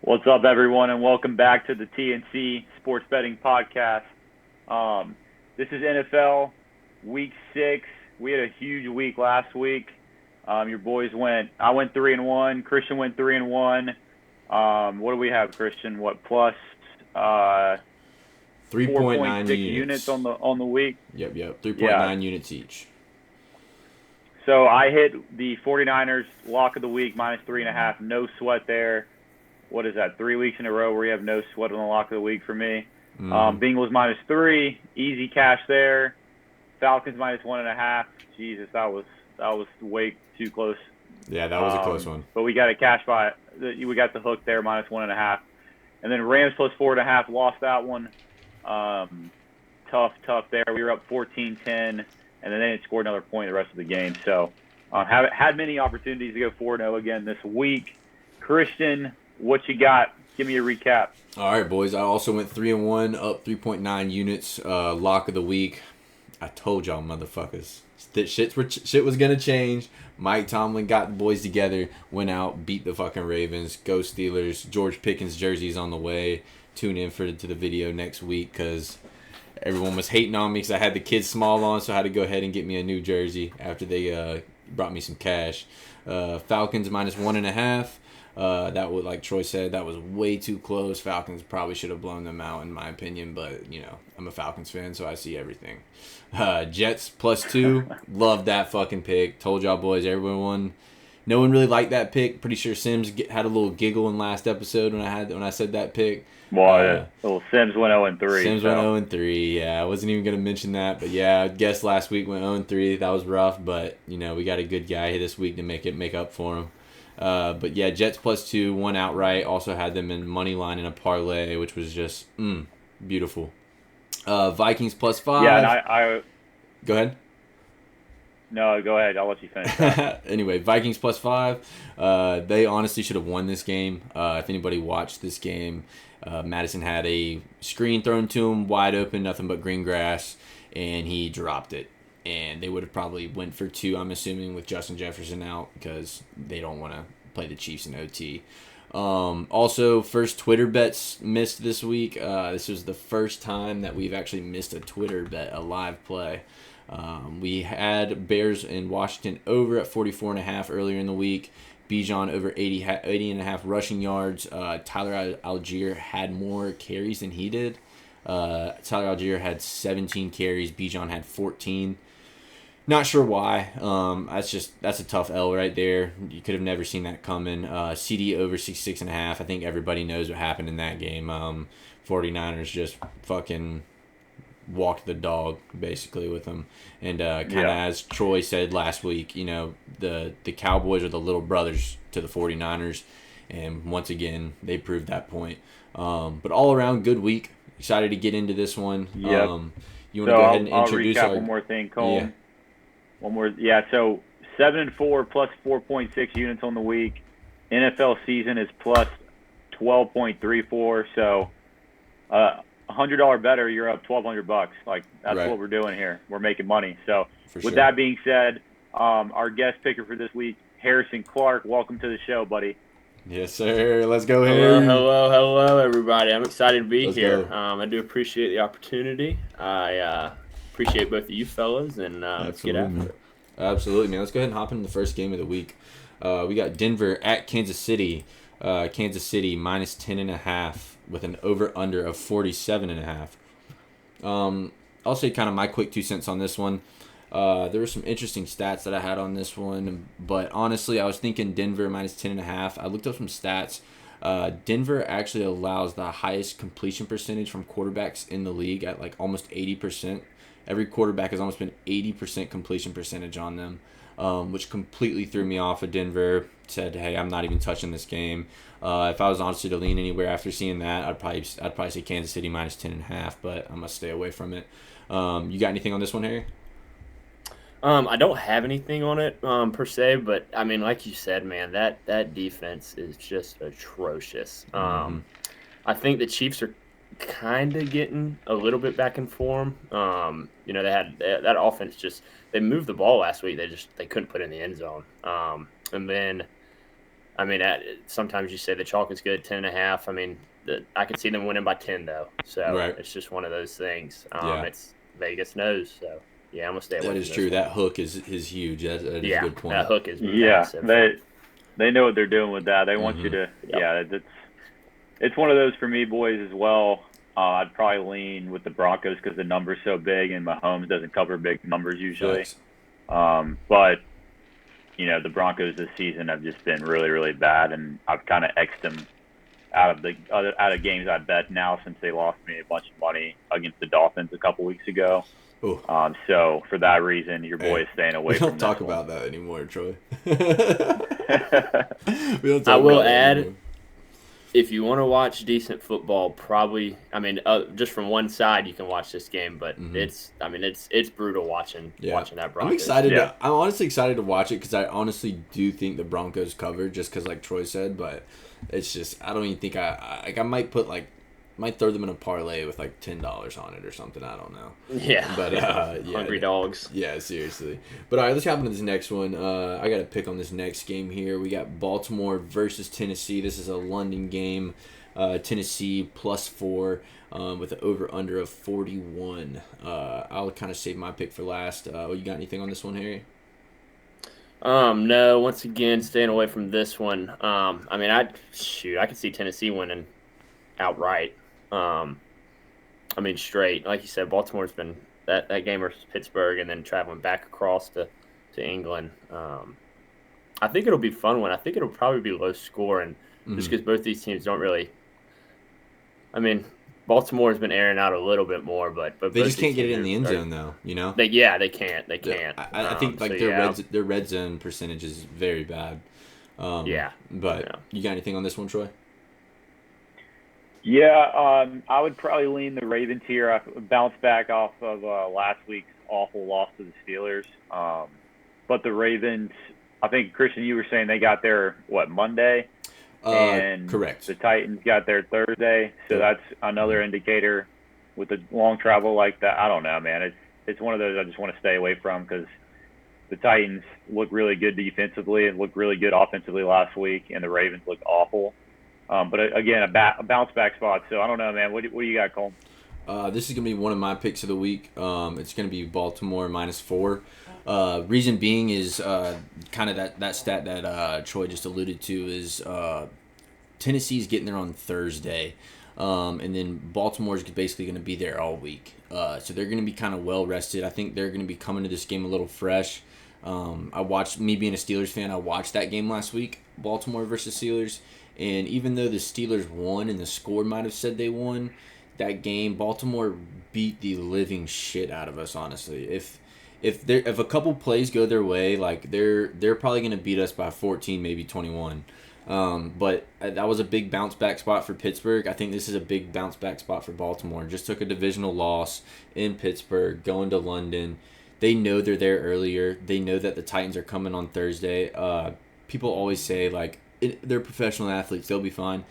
What's up, everyone, and welcome back to the TNC Sports Betting Podcast. This is NFL Week 6. We had a huge week last week. Your boys I went 3-1. Christian went 3-1. What do we have, Christian? Plus 3.9 units on the week. Yep. 3.9 units each. So I hit the 49ers lock of the week minus 3.5. No sweat there. What is that, 3 weeks in a row where you have no sweat on the lock of the week for me? Bengals minus 3, easy cash there. Falcons minus 1.5. Jesus, that was way too close. Yeah, that was a close one. But we got a cash buy. We got the hook there, minus 1.5. And then Rams plus 4.5, lost that one. Tough there. We were up 14-10, and then they didn't score another point the rest of the game. So haven't had many opportunities to go 4-0 again this week. Christian, what you got? Give me a recap. All right, boys. I also went 3-1, up 3.9 units. Lock of the week. I told y'all, motherfuckers, that shit was gonna change. Mike Tomlin got the boys together, went out, beat the fucking Ravens. Go Steelers. George Pickens jersey's on the way. Tune in to the video next week because everyone was hating on me because I had the kids small on, so I had to go ahead and get me a new jersey after they brought me some cash. Falcons minus 1.5. That was, like Troy said, that was way too close. Falcons probably should have blown them out in my opinion, but I'm a Falcons fan, so I see everything. Jets plus 2, love that fucking pick. Told y'all boys, no one really liked that pick. Pretty sure Sims had a little giggle in last episode when I said that pick. Well, Sims went 0-3. Sims went 0-3. Yeah, I wasn't even gonna mention that, but yeah, I guess last week went 0-3. That was rough, but we got a good guy this week to make up for him. But yeah, Jets plus 2, won outright. Also had them in money line in a parlay, which was just beautiful. Vikings plus 5. Yeah, and I go ahead. No, go ahead. I'll let you finish. Anyway, Vikings plus 5. They honestly should have won this game. If anybody watched this game, Madison had a screen thrown to him, wide open, nothing but green grass, and he dropped it. And they would have probably went for 2, I'm assuming, with Justin Jefferson out because they don't want to play the Chiefs in OT. Also, first Twitter bets missed this week. This was the first time that we've actually missed a Twitter bet, a live play. We had Bears in Washington over at 44.5 earlier in the week. Bijan over 80.5 rushing yards. Tyler Algier had more carries than he did. Tyler Algier had 17 carries. Bijan had 14. Not sure why. That's a tough L right there. You could have never seen that coming. CD over 66.5. I think everybody knows what happened in that game. 49ers just fucking walked the dog basically with them. And kind of as Troy said last week, the Cowboys are the little brothers to the 49ers. And once again, they proved that point. But all around, good week. Excited to get into this one. Yep. You want to go ahead and introduce I'll recap one more thing, Cole. Yeah. One more. Yeah, so 7-4 plus 4.6 units on the week. NFL season is plus 12.34. So $100 better, you're up $1,200. Like, that's right. What we're doing here. We're making money. So with that being said, our guest picker for this week, Harrison Clark. Welcome to the show, buddy. Yes, sir. Let's go, Harry. Hello, everybody. I'm excited to be here. I do appreciate the opportunity. I appreciate both of you fellas, and let's get after it. Absolutely, man. Let's go ahead and hop into the first game of the week. We got Denver at Kansas City. Kansas City minus 10.5 with an over-under of 47.5. I'll say kind of my quick 2 cents on this one. There were some interesting stats that I had on this one, but honestly, I was thinking Denver minus 10.5. I looked up some stats. Denver actually allows the highest completion percentage from quarterbacks in the league at like almost 80%. Every quarterback has almost been 80% completion percentage on them, which completely threw me off of Denver. Said, hey, I'm not even touching this game. If I was honestly to lean anywhere after seeing that, I'd probably say Kansas City minus 10.5, but I must stay away from it. You got anything on this one, Harry? I don't have anything on it per se, but I mean, like you said, man, that defense is just atrocious. I think the Chiefs are kind of getting a little bit back in form. They had that offense they moved the ball last week. They couldn't put it in the end zone. And then I mean, sometimes you say the chalk is good, 10.5. I mean, I could see them winning by 10 though. So Right. it's just one of those things. Yeah. It's Vegas knows. So yeah, I'm gonna stay away. That is true. That hook is huge. That is a good point. That hook is Yeah, massive. they know what they're doing with that. They want you to. Yep. Yeah, it's one of those for me, boys, as well. I'd probably lean with the Broncos because the number's so big, and Mahomes doesn't cover big numbers usually. Facts. But the Broncos this season have just been really, really bad, and I've kind of X'd them out of games I bet now since they lost me a bunch of money against the Dolphins a couple weeks ago. Ooh. So for that reason, your boy is staying away from We don't talk this about that anymore, Troy. I will add, if you want to watch decent football, probably, I mean, just from one side you can watch this game, but it's brutal watching that Broncos. I'm excited. I'm honestly excited to watch it because I honestly do think the Broncos cover, just because like Troy said, but it's just I don't even think I might put might throw them in a parlay with like $10 on it or something. I don't know. Yeah. But hungry dogs. Yeah, seriously. But all right, let's hop into this next one. I got to pick on this next game here. We got Baltimore versus Tennessee. This is a London game. Tennessee +4 with an over/under of 41. I'll kind of save my pick for last. You got anything on this one, Harry? No. Once again, staying away from this one. I mean, I could see Tennessee winning outright. I mean, straight. Like you said, Baltimore's been that game versus Pittsburgh and then traveling back across to England. I think it'll be a fun one. I think it'll probably be low scoring just because both these teams don't really. I mean, Baltimore's been airing out a little bit more, but they just can't get it in the end zone though. They can't. They can't. I think their red zone percentage is very bad. But you got anything on this one, Troy? Yeah, I would probably lean the Ravens here. I bounce back off of last week's awful loss to the Steelers. But the Ravens, I think, Christian, you were saying they got there, Monday? And correct. The Titans got there Thursday. So that's another indicator with the long travel like that. I don't know, man. It's one of those I just want to stay away from because the Titans look really good defensively and looked really good offensively last week, and the Ravens look awful. But again, a bounce back spot. So I don't know, man. What do you got, Cole? This is gonna be one of my picks of the week. It's gonna be Baltimore -4. Reason being is kind of that stat that Troy just alluded to is Tennessee's getting there on Thursday, and then Baltimore's basically gonna be there all week. So they're gonna be kind of well rested. I think they're gonna be coming to this game a little fresh. Me being a Steelers fan, I watched that game last week, Baltimore versus Steelers. And even though the Steelers won and the score might have said they won that game, Baltimore beat the living shit out of us, honestly. If a couple plays go their way, like they're probably going to beat us by 14, maybe 21. But that was a big bounce back spot for Pittsburgh. I think this is a big bounce back spot for Baltimore. Just took a divisional loss in Pittsburgh, going to London. They know they're there earlier. They know that the Titans are coming on Thursday. People always say, like, they're professional athletes. They'll be fine.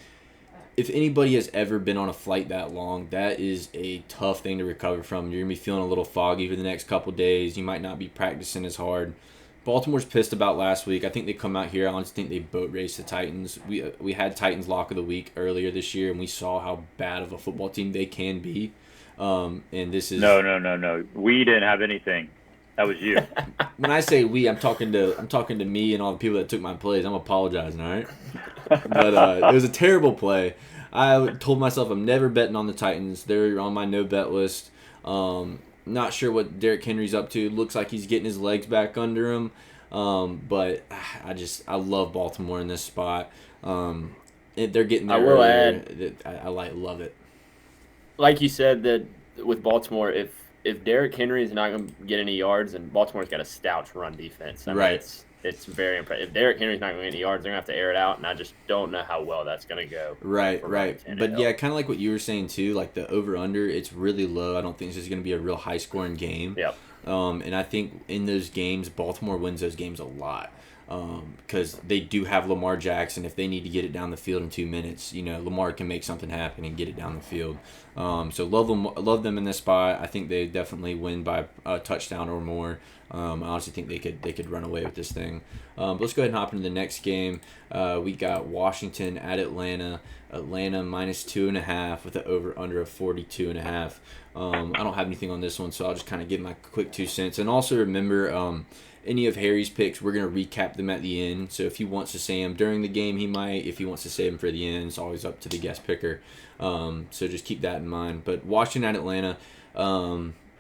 If anybody has ever been on a flight that long, that is a tough thing to recover from. You're going to be feeling a little foggy for the next couple days. You might not be practicing as hard. Baltimore's pissed about last week. I think they come out here. I honestly think they boat raced the Titans. We had Titans lock of the week earlier this year, and we saw how bad of a football team they can be. And this is No. We didn't have anything. That was you. When I say we, I'm talking to me and all the people that took my plays. I'm apologizing, all right? But it was a terrible play. I told myself I'm never betting on the Titans. They're on my no bet list. Not sure what Derrick Henry's up to. Looks like he's getting his legs back under him. But I love Baltimore in this spot. They're getting there. I will add, I love it. Like you said, that with Baltimore, if Derrick Henry is not going to get any yards, and Baltimore's got a stout run defense. I mean, it's very impressive. If Derrick Henry's not going to get any yards, they're going to have to air it out, and I just don't know how well that's going to go. Right. But yeah, kind of like what you were saying too, like the over/under, it's really low. I don't think this is going to be a real high-scoring game. Yep. And I think in those games, Baltimore wins those games a lot. because they do have Lamar Jackson. If they need to get it down the field in 2 minutes, Lamar can make something happen and get it down the field. So love them in this spot. I think they definitely win by a touchdown or more. I honestly think they could run away with this thing. But let's go ahead and hop into the next game. We got Washington at Atlanta. Atlanta -2.5 with an over/under of 42.5. I don't have anything on this one, so I'll just kind of give my quick 2 cents. And also remember, any of Harry's picks, we're going to recap them at the end. So if he wants to say them during the game, he might. If he wants to save them for the end, it's always up to the guest picker. So just keep that in mind. But Washington at Atlanta,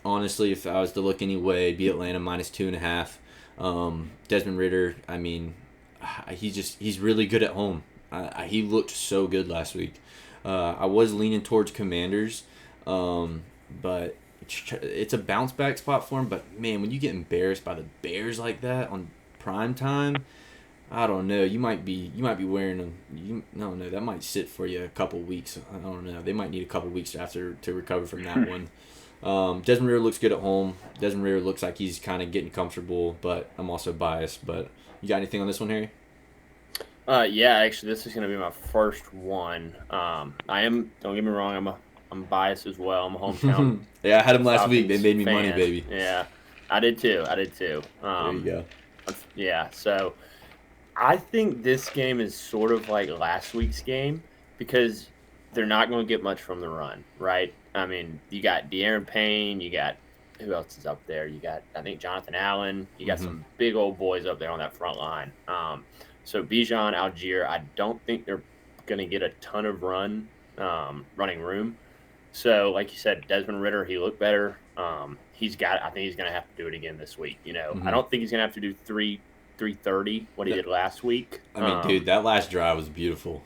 honestly, if I was to look anyway, it'd be Atlanta -2.5. Desmond Ridder, I mean, he's really good at home. He looked so good last week. I was leaning towards Commanders, but it's a bounce back spot for him. But man, when you get embarrassed by the Bears like that on prime time, I don't know. You might be wearing them. No, that might sit for you a couple weeks. I don't know. They might need a couple weeks after to recover from that one. Desmond Ridder looks good at home. Desmond Ridder looks like he's kind of getting comfortable, but I'm also biased. But you got anything on this one, Harry? Yeah, actually, this is going to be my first one. I am. Don't get me wrong. I'm biased as well. I'm a hometown. Yeah, I had him last Falcons week. They made me fan. money, baby. Yeah, I did too. There you go. Yeah, so I think this game is sort of like last week's game because they're not going to get much from the run, right? I mean, you got De'Aaron Payne, you got who else is up there? You got, I think, Jonathan Allen. You got some big old boys up there on that front line. So Bijan, Algier, I don't think they're going to get a ton of running room. So, like you said, Desmond Ridder, he looked better. I think he's going to have to do it again this week. I don't think he's going to have to do 330 what he did last week. I mean, dude, that last drive was beautiful.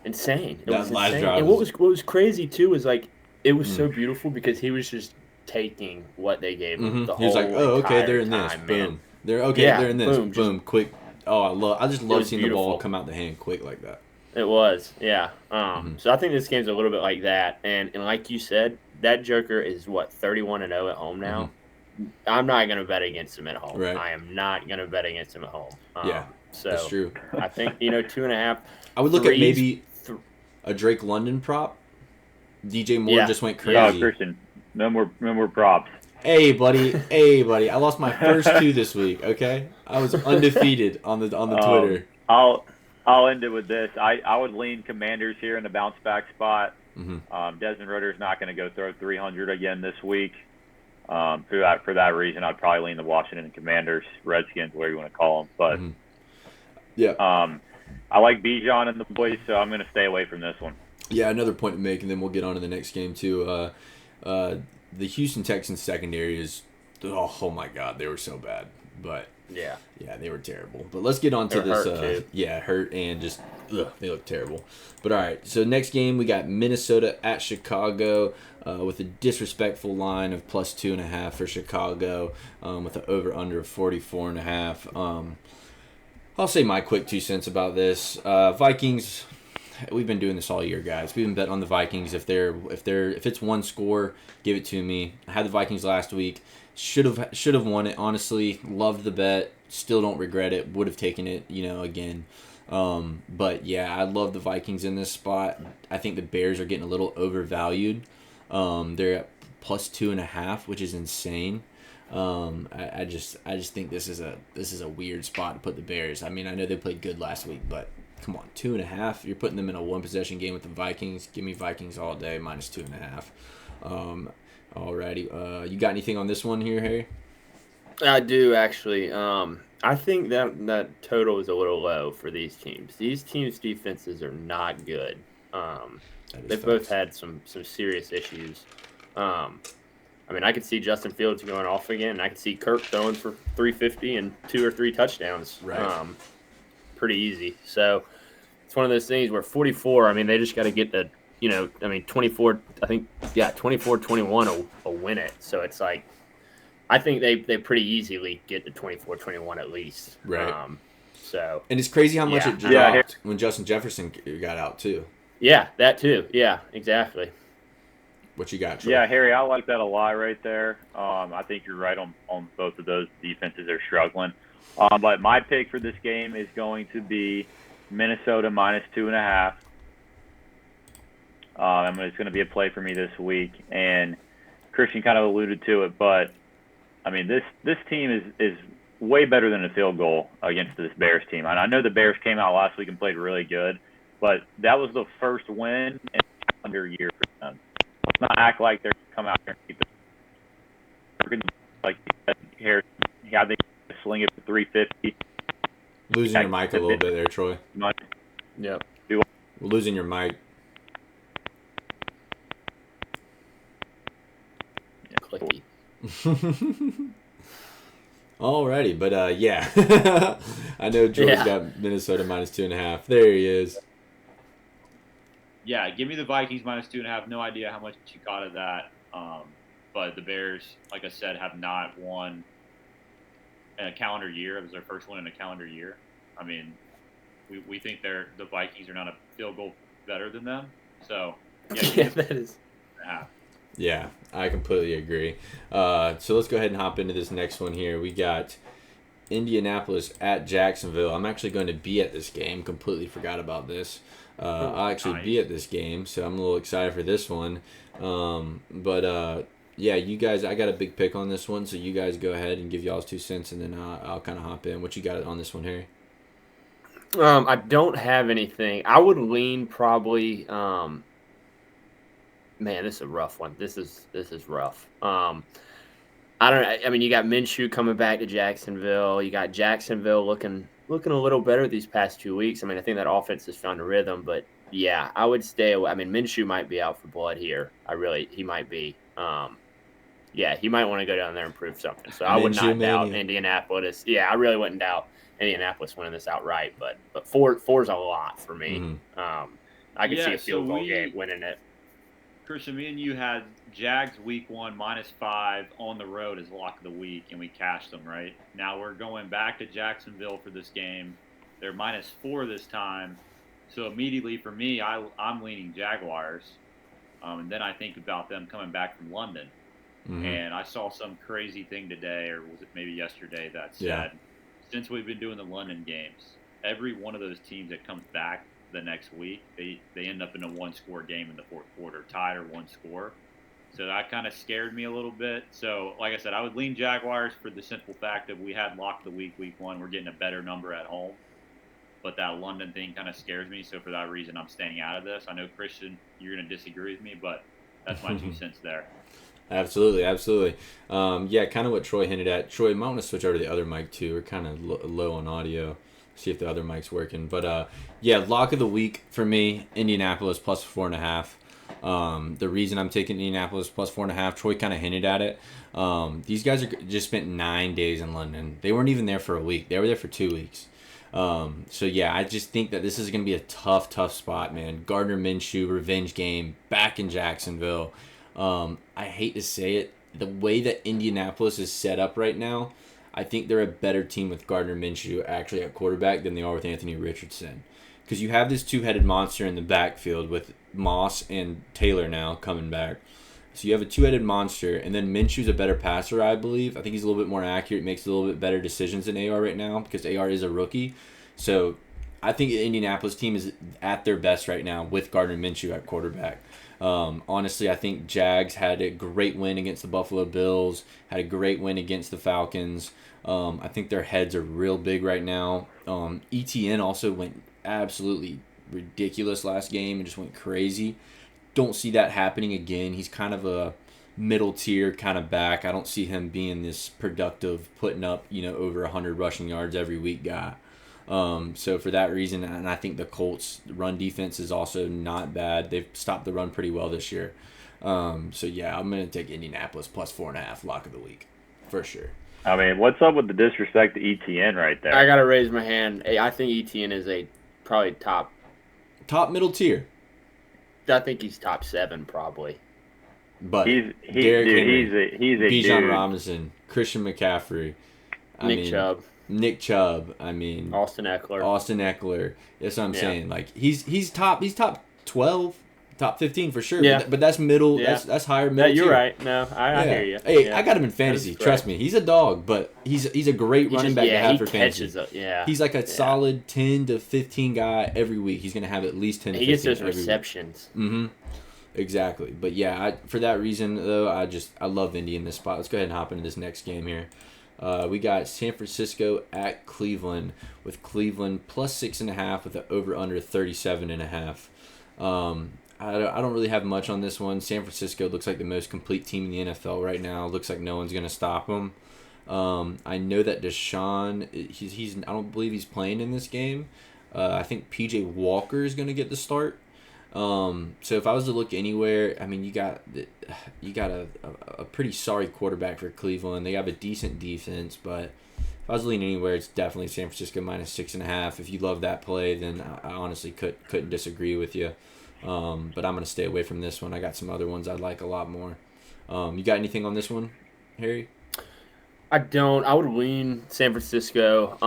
Insane. It was last insane. drive. And what was crazy too is like it was so beautiful because he was just taking what they gave him the whole He was like, "Oh, okay, they're in time, this. man. Boom. They're in this. Boom. Boom. Quick. Oh, I just love seeing beautiful. the ball come out the hand quick like that." It was, yeah. So I think this game's a little bit like that, and like you said, that Joker is what 31-0 at home now. I'm not going to bet against him at home. Right. I am not going to bet against him at home. Yeah, so that's true. I think 2.5. I would look at maybe a Drake London prop. DJ Moore just went crazy. Oh, Christian, no more props. Hey, buddy. I lost my first 2 this week. Okay, I was undefeated on the Twitter. I'll end it with this. I would lean Commanders here in the bounce back spot. Desmond Ridder's not going to go throw 300 again this week. For that reason, I'd probably lean the Washington Commanders, Redskins, whatever you want to call them. But I like Bijan and the boys, so I'm going to stay away from this one. Yeah, another point to make, and then we'll get on to the next game too. The Houston Texans secondary is, oh my God, they were so bad. But yeah, they were terrible. But let's get on to this. Hurt and just they look terrible. But all right, so next game we got Minnesota at Chicago with a disrespectful line of +2.5 for Chicago with an over/under of 44.5. I'll say my quick 2 cents about this. Vikings. We've been doing this all year, guys. We've been betting on the Vikings. If it's one score, give it to me. I had the Vikings last week. Should have won it. Honestly, loved the bet. Still don't regret it. Would have taken it, again. But yeah, I love the Vikings in this spot. I think the Bears are getting a little overvalued. They're at +2.5, which is insane. I just think this is a weird spot to put the Bears. I mean, I know they played good last week, but come on, 2.5. You're putting them in a 1-possession game with the Vikings. Give me Vikings all day, -2.5. Alrighty. You got anything on this one here, Harry? I do actually. I think that total is a little low for these teams. These teams' defenses are not good. They've both had some serious issues. I mean, I could see Justin Fields going off again, and I could see Kirk throwing for 350 and 2 or 3 touchdowns. Right. Pretty easy. So it's one of those things where 44. I mean, they just got to get the 24. I think 24-21 will win it. So it's like, I think they pretty easily get to 24-21 at least. Right. And it's crazy how much it dropped when Justin Jefferson got out too. Yeah, that too. Yeah, exactly. What you got, Troy? Yeah, Harry, I like that a lot right there. I think you're right on both of those defenses. They're struggling. But my pick for this game is going to be Minnesota minus 2.5. It's going to be a play for me this week, and Christian kind of alluded to it, but I mean this team is way better than a field goal against this Bears team. And I know the Bears came out last week and played really good, but that was the first win in a calendar year for them. Let's not act like they're going to come out here and keep it. Like Harrison, I think sling it for 350. Losing your mic a little bit there, Troy. Yep. We're losing your mic. Clicky. Alrighty, but yeah. I know Troy's got Minnesota minus 2.5. There he is. Yeah, give me the Vikings minus 2.5. No idea how much you got of that. But the Bears, like I said, have not won in a calendar year. It was their first one in a calendar year. I mean, we think the Vikings are not a field goal better than them. So yeah, that is. Yeah, I completely agree. So let's go ahead and hop into this next one here. We got Indianapolis at Jacksonville. I'm actually going to be at this game. Completely forgot about this. I'll actually be at this game, so I'm a little excited for this one. Yeah, you guys, I got a big pick on this one, so you guys go ahead and give y'all's 2 cents, and then I'll kind of hop in. What you got on this one, Harry? I don't have anything. I would lean probably. Man, this is a rough one. This is rough. I don't know. I mean, you got Minshew coming back to Jacksonville. You got Jacksonville looking a little better these past 2 weeks. I mean, I think that offense has found a rhythm, but yeah, I would stay away. I mean, Minshew might be out for blood here. He might be. Yeah, he might want to go down there and prove something. So I would not doubt Indianapolis. Yeah, I really wouldn't doubt Indianapolis winning this outright, but four's a lot for me. I could see a field goal game winning it. Christian, me and you had Jags week 1 -5 on the road as lock of the week, and we cashed them, right? Now we're going back to Jacksonville for this game. They're -4 this time. So immediately for me, I'm leaning Jaguars. And then I think about them coming back from London. Mm-hmm. And I saw some crazy thing today, or was it maybe yesterday, that said, since we've been doing the London games, every one of those teams that comes back the next week, they end up in a one-score game in the fourth quarter, tied or one score. So that kind of scared me a little bit. So, like I said, I would lean Jaguars for the simple fact that we had lock of the week 1. We're getting a better number at home. But that London thing kind of scares me. So for that reason, I'm staying out of this. I know, Christian, you're going to disagree with me, but that's my 2 cents there. Absolutely. Yeah, kind of what Troy hinted at. Troy, might want to switch over to the other mic too. We're kind of low on audio. See if the other mic's working. But yeah, lock of the week for me, Indianapolis plus 4.5. The reason I'm taking Indianapolis plus 4.5, Troy kind of hinted at it. These guys just spent 9 days in London. They weren't even there for a week. They were there for 2 weeks. So yeah, I just think that this is going to be a tough spot, man. Gardner Minshew, revenge game, back in Jacksonville. I hate to say it, the way that Indianapolis is set up right now, I think they're a better team with Gardner Minshew actually at quarterback than they are with Anthony Richardson. Because you have this two-headed monster in the backfield with Moss and Taylor now coming back. So you have a two-headed monster, and then Minshew's a better passer, I believe. I think he's a little bit more accurate, makes a little bit better decisions than AR right now because AR is a rookie. So I think the Indianapolis team is at their best right now with Gardner Minshew at quarterback. Honestly, I think Jags had a great win against the Buffalo Bills, had a great win against the Falcons. I think their heads are real big right now. ETN also went absolutely ridiculous last game and just went crazy. Don't see that happening again. He's kind of a middle tier kind of back. I don't see him being this productive, putting up, over 100 rushing yards every week guy. So for that reason, and I think the Colts' run defense is also not bad. They've stopped the run pretty well this year. So yeah, I'm going to take Indianapolis plus 4.5 lock of the week for sure. I mean, what's up with the disrespect to ETN right there? I got to raise my hand. I think ETN is probably top middle tier. I think he's top 7 probably. But Derrick Henry, he's a Bijan dude. Robinson, Christian McCaffrey, Nick Chubb. I mean, Austin Eckler. That's what I'm saying. Like he's top 12, Top 15 for sure. Yeah. But that's middle. Yeah. That's higher middle. You're tier. right. No, I hear you. Hey, Yeah. I got him in fantasy. Trust me, he's a dog, but he's a great running back to have for fantasy. He's like a solid 10 to 15 guy every week. He's gonna have at least 10 to 15 He gets those every receptions. week. Mm-hmm. Exactly. But yeah, for that reason though, I love Indy in this spot. Let's go ahead and hop into this next game here. We got San Francisco at Cleveland, with Cleveland plus 6.5 with an over under 37.5. I don't really have much on this one. San Francisco looks like the most complete team in the NFL right now. Looks like no one's gonna stop them. I know that Deshaun, he's I don't believe he's playing in this game. I think PJ Walker is gonna get the start. So if I was to look anywhere, I mean, you got a pretty sorry quarterback for Cleveland. They have a decent defense, but if I was leaning anywhere, it's definitely San Francisco minus 6.5. If you love that play, then I honestly couldn't disagree with you. But I'm gonna stay away from this one. I got some other ones I'd like a lot more. You got anything on this one, Harry? I don't. I would lean San Francisco.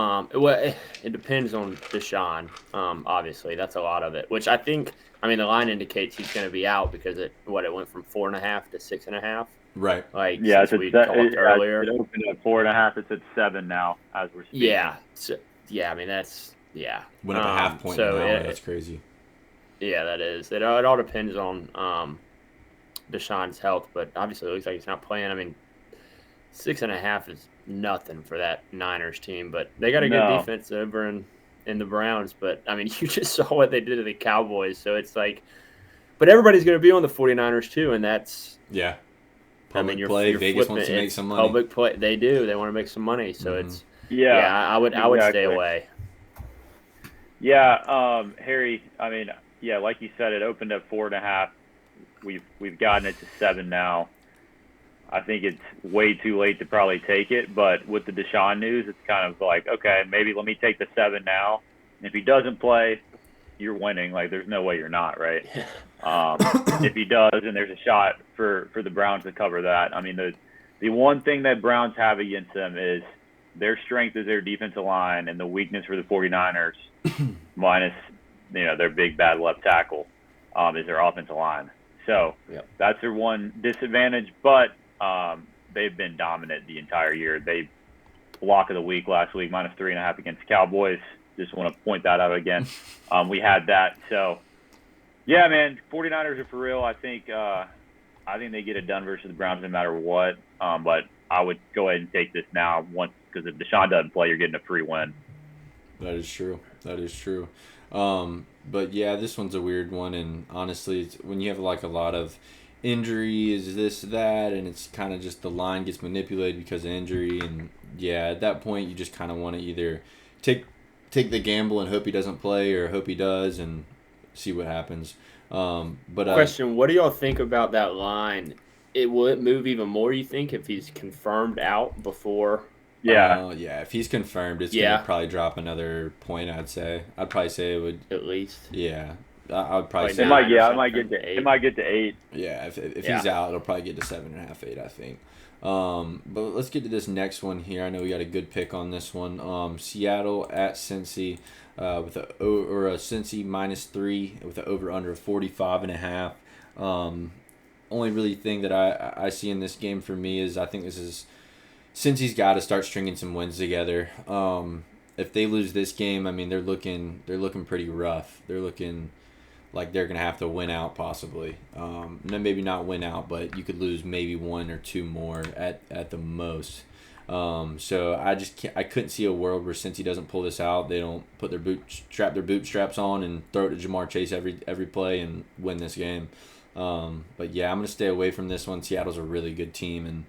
It depends on Deshaun. Obviously, that's a lot of it. Which I think. I mean, the line indicates he's going to be out because it went from 4.5 to 6.5. Right. Like yeah, since we talked earlier. It opened at 4.5. It's at 7 now as we're speaking. Yeah. So, I mean that's went up a half point. So that's crazy. Yeah, that is. It all depends on Deshaun's health, but obviously it looks like he's not playing. I mean, 6.5 is nothing for that Niners team, but they got a good defense over in the Browns. But I mean, you just saw what they did to the Cowboys, so it's like, but everybody's going to be on the 49ers too, and that's public play. Vegas wants to make some money. Public play, they do. They want to make some money, so it's I would stay away. Yeah, Harry. I mean, yeah, like you said, it opened at 4.5. We've gotten it to 7 now. I think it's way too late to probably take it, but with the Deshaun news, it's kind of like, okay, maybe let me take the 7 now. And if he doesn't play, you're winning. Like, there's no way you're not, right? If he does, and there's a shot for the Browns to cover that. I mean, the one thing that Browns have against them is their strength is their defensive line, and the weakness for the 49ers, minus their big bad left tackle, is their offensive line. So that's their one disadvantage, but they've been dominant the entire year. They lock of the week last week, minus 3.5 against the Cowboys. Just want to point that out again. We had that. So, yeah, man, 49ers are for real. I think they get it done versus the Browns no matter what. But I would go ahead and take this now because if Deshaun doesn't play, you're getting a free win. That is true. But yeah, this one's a weird one, and honestly, it's when you have like a lot of injuries, this, that, and it's kind of just the line gets manipulated because of injury, and yeah, at that point you just kind of want to either take the gamble and hope he doesn't play, or hope he does and see what happens. Question: what do y'all think about that line? Will it move even more, you think, if he's confirmed out before? Yeah. If he's confirmed, it's gonna probably drop another point. I'd probably say it would at least. Yeah, I would probably say it might get to 8. It might get to 8. Yeah, if he's out, it'll probably get to 7.5, 8. I think. But let's get to this next one here. I know we got a good pick on this one. Seattle at Cincy, with a Cincy minus 3 with an over under 45.5. Only really thing that I see in this game for me is I think this is Cincy's got to start stringing some wins together. If they lose this game, I mean they're looking pretty rough. They're looking like they're gonna have to win out possibly. Maybe not win out, but you could lose maybe 1 or 2 more at the most. So I couldn't see a world where Cincy doesn't pull this out. They don't put their bootstraps on and throw it to Jamar Chase every play and win this game. But yeah, I'm gonna stay away from this one. Seattle's a really good team, and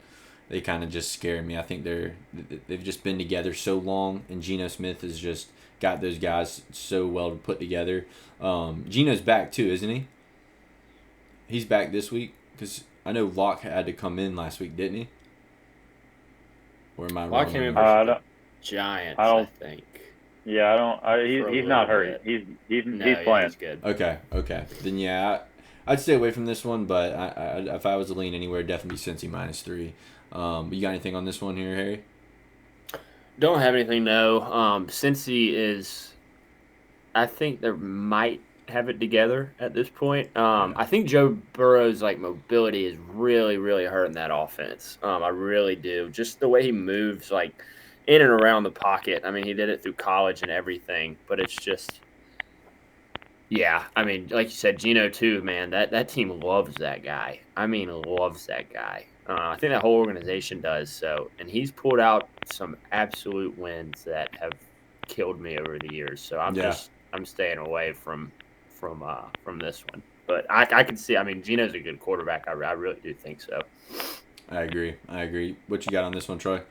they kind of just scare me. I think they've just been together so long, and Geno Smith has just got those guys so well put together. Geno's back too, isn't he? He's back this week because I know Locke had to come in last week, didn't he? Or am I wrong? Locke came in for the Giants, I think. Yeah, I don't. He's not hurt. He's playing. He's good. Okay. Then yeah, I'd stay away from this one, but I if I was to lean anywhere, definitely Cincy minus 3. You got anything on this one here, Harry? Don't have anything, no. Cincy is, I think there might have it together at this point. I think Joe Burrow's mobility is really, really hurting that offense. I really do. Just the way he moves in and around the pocket. I mean, he did it through college and everything, but it's just, yeah. I mean, like you said, Geno too, man. That team loves that guy. I mean, loves that guy. I think that whole organization does. So, and he's pulled out some absolute wins that have killed me over the years. So I'm staying away from this one. But I can see. I mean, Geno's a good quarterback. I really do think so. I agree. What you got on this one, Troy?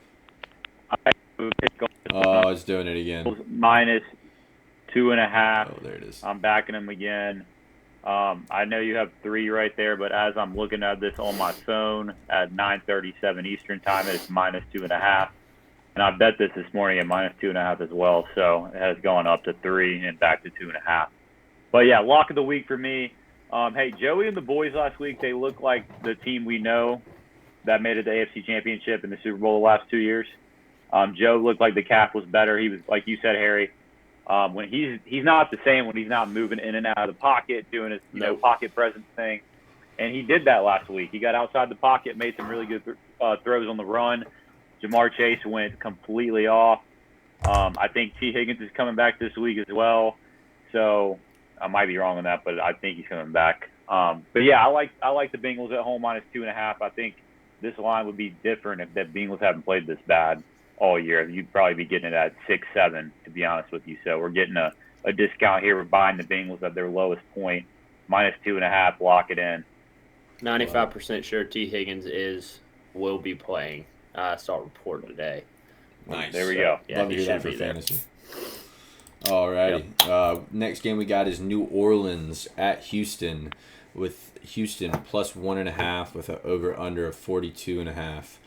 Oh, it's doing it again. -2.5. Oh, there it is. I'm backing them again. I know you have 3 right there, but as I'm looking at this on my phone at 9:37 Eastern time, it's -2.5. And I bet this morning at -2.5 as well. So it has gone up to 3 and back to 2.5. But yeah, lock of the week for me. Hey, Joey and the boys last week, they look like the team we know that made it to the AFC Championship and the Super Bowl the last 2 years. Joe looked like the calf was better. He was, like you said, Harry, when he's not the same when he's not moving in and out of the pocket, doing his pocket presence thing. And he did that last week. He got outside the pocket, made some really good throws on the run. Jamar Chase went completely off. I think T. Higgins is coming back this week as well. So I might be wrong on that, but I think he's coming back. But yeah, I like the Bengals at home -2.5. I think this line would be different if the Bengals haven't played this bad all year. You'd probably be getting it at 6-7, to be honest with you. So we're getting a discount here. We're buying the Bengals at their lowest point, -2.5. Lock it in. 95% sure T. Higgins will be playing. I saw a report today. Nice. There we go. Yeah, love to hear that for fantasy. Alrighty. Yep. Next game we got is New Orleans at Houston, with Houston +1.5 with an over/under of 42.5.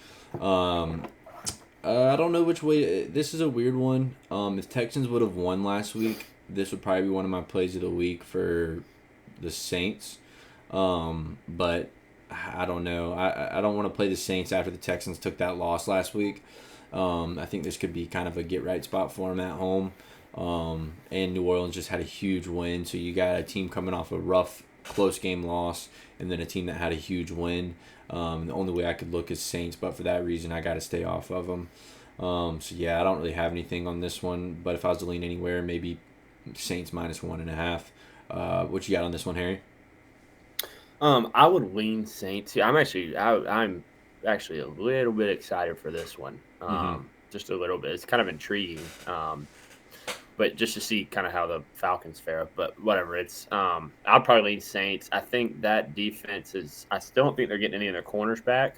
I don't know which way. This is a weird one. If Texans would have won last week, this would probably be one of my plays of the week for the Saints. But I don't know. I don't want to play the Saints after the Texans took that loss last week. I think this could be kind of a get-right spot for them at home. And New Orleans just had a huge win. So you got a team coming off a rough, close game loss, and then a team that had a huge win. The only way I could look is Saints, but for that reason, I got to stay off of them. So yeah, I don't really have anything on this one. But if I was to lean anywhere, maybe Saints -1.5. What you got on this one, Harry? I would lean Saints. I'm actually a little bit excited for this one. Just a little bit. It's kind of intriguing. But just to see kind of how the Falcons fare. But whatever. I'll probably lean Saints. I think that defense is. I still don't think they're getting any of their corners back.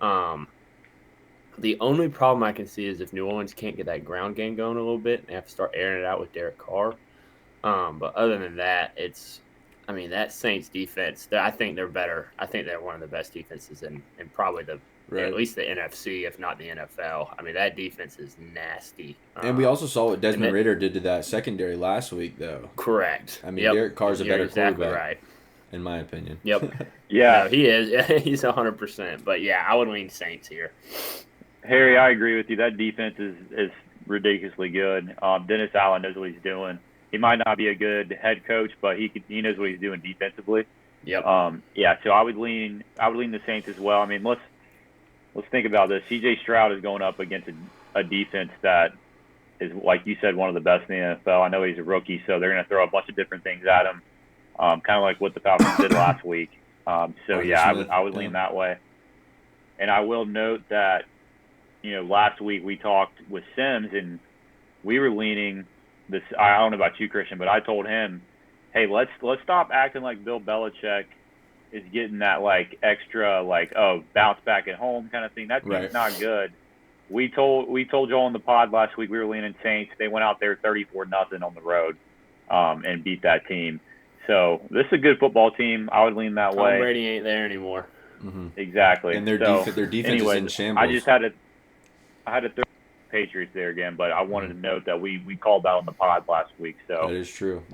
The only problem I can see is if New Orleans can't get that ground game going a little bit, they have to start airing it out with Derek Carr. But other than that, that Saints defense, I think they're better. I think they're one of the best defenses in probably at least the NFC, if not the NFL. I mean, that defense is nasty. And we also saw what Desmond Ridder did to that secondary last week, though. Correct. I mean, Derek Carr's a better quarterback, right, in my opinion. Yep. Yeah. No, he is. He's 100%. But, yeah, I would lean Saints here. Harry, I agree with you. That defense is ridiculously good. Dennis Allen knows what he's doing. He might not be a good head coach, but he knows what he's doing defensively. Yep. So I would lean the Saints as well. I mean, let's think about this. C.J. Stroud is going up against a defense that is, like you said, one of the best in the NFL. I know he's a rookie, so they're going to throw a bunch of different things at him, kind of like what the Falcons did last week. I would lean that way. And I will note that, last week we talked with Sims, and we were leaning this. I don't know about you, Christian, but I told him, hey, let's stop acting like Bill Belichick is getting that extra bounce back at home kind of thing. That team's not good. We told Joel in the pod last week we were leaning Saints. They went out there 34-0 on the road and beat that team. So this is a good football team. I would lean that way. Tom Brady ain't there anymore. Mm-hmm. Exactly. And their defense is in shambles. I had to throw Patriots there again, but I wanted to note that we called out on the pod last week. So that is true.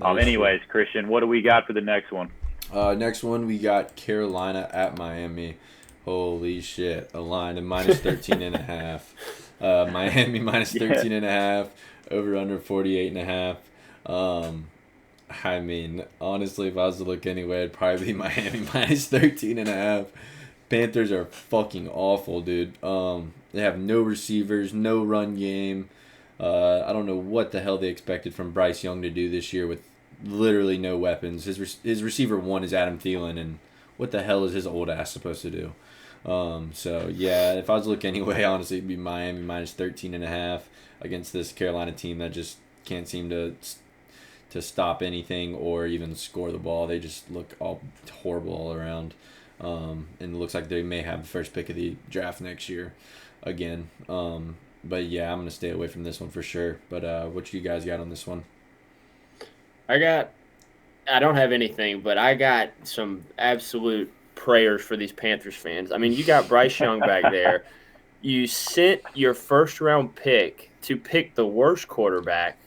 Christian, what do we got for the next one? Next one, we got Carolina at Miami. Holy shit. A line of -13.5. Miami -13.5. Over under 48.5. I mean, honestly, if I was to look anyway, it'd probably be Miami minus 13.5. Panthers are fucking awful, dude. They have no receivers, no run game. I don't know what the hell they expected from Bryce Young to do this year with literally no weapons. His receiver one is Adam Thielen, and what the hell is his old ass supposed to do? So yeah, if I was to look anyway, honestly, it'd be Miami minus 13.5 against this Carolina team that just can't seem to stop anything or even score the ball. They just look all horrible all around. And it looks like they may have the first pick of the draft next year again. But yeah, I'm going to stay away from this one for sure. But what you guys got on this one? I don't have anything, but I got some absolute prayers for these Panthers fans. I mean, you got Bryce Young back there. You sent your first-round pick to pick the worst quarterback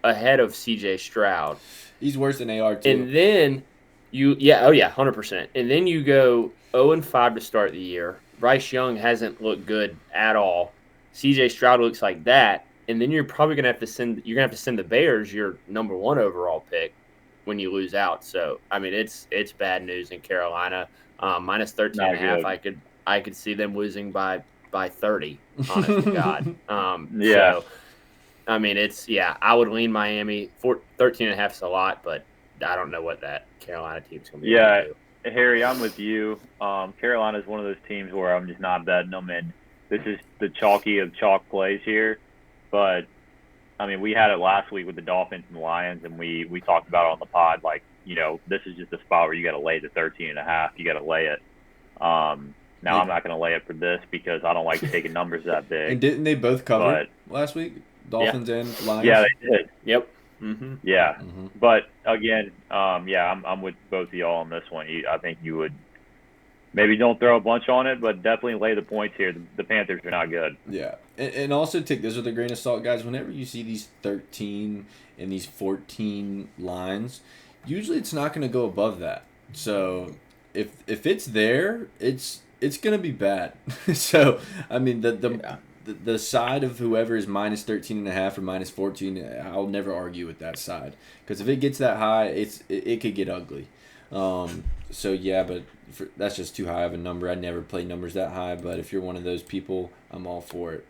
ahead of C.J. Stroud. He's worse than AR too. And then 100%. And then you go 0-5 to start the year. Bryce Young hasn't looked good at all. C.J. Stroud looks like that. And then you're probably gonna have to send the Bears your number 1 overall pick when you lose out. So I mean, it's bad news in Carolina. Minus 13.5. I could see them losing by 30. Honest to God. Yeah. So, I mean, I would lean Miami. 13.5 is a lot, but I don't know what that Carolina team's going to be able to do. Harry, I'm with you. Carolina is one of those teams where I'm just not betting them, and this is the chalky of chalk plays here. But, I mean, we had it last week with the Dolphins and the Lions, and we talked about it on the pod, like, this is just a spot where you got to lay the 13.5. You got to lay it. Now, I'm not going to lay it for this because I don't like taking numbers that big. And didn't they both cover last week? Dolphins and Lions? Yeah, they did. Yep. Mm-hmm. Yeah. Mm-hmm. But, again, I'm with both of y'all on this one. I think you would maybe don't throw a bunch on it, but definitely lay the points here. The Panthers are not good. Yeah. And also take this with a grain of salt, guys. Whenever you see these 13 and these 14 lines, usually it's not going to go above that. So if it's there, it's going to be bad. So, I mean, the side of whoever is minus 13.5 or minus 14, I'll never argue with that side. Because if it gets that high, it could get ugly. So, yeah, but that's just too high of a number. I never play numbers that high. But if you're one of those people, I'm all for it.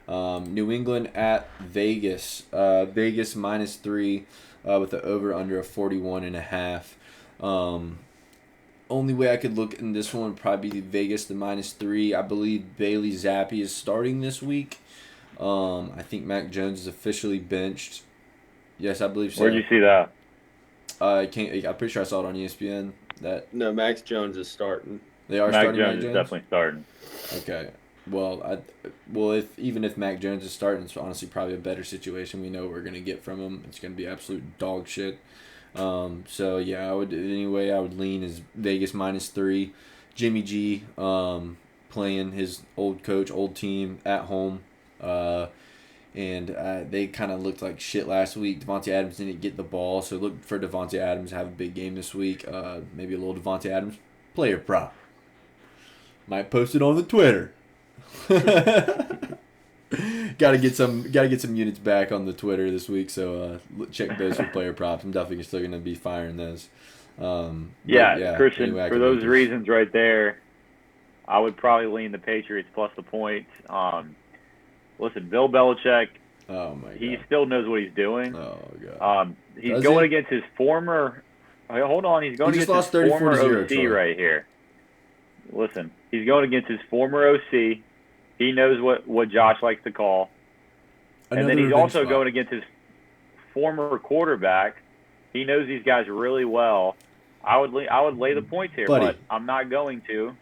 New England at Vegas. Vegas minus 3 with the over-under of 41.5. Only way I could look in this one would probably be Vegas, the minus 3. I believe Bailey Zappi is starting this week. I think Mac Jones is officially benched. Yes, I believe so. Where'd you see that? I'm pretty sure I saw it on ESPN. No, Max Jones is starting. They are starting Mac Jones? Is definitely starting. Okay. Well, if Mac Jones is starting, it's honestly probably a better situation. We know what we're gonna get from him. It's gonna be absolute dog shit. So yeah, I would lean as Vegas minus 3. Jimmy G playing his old team at home. And they kind of looked like shit last week. Devontae Adams didn't get the ball, so look for Devontae Adams to have a big game this week. Maybe a little Devontae Adams player prop. Might post it on the Twitter. Gotta get some units back on the Twitter this week, so check those for player props. I'm definitely still gonna be firing those. Christian, for those reasons right there, I would probably lean the Patriots plus the points. Listen, Bill Belichick, he still knows what he's doing. Oh god. He's going against his former. Hold on, he's going against his former OC right here. Listen, he's going against his former OC. He knows what Josh likes to call. And then he's also going against his former quarterback. He knows these guys really well. I would lay the points here, but I'm not going to.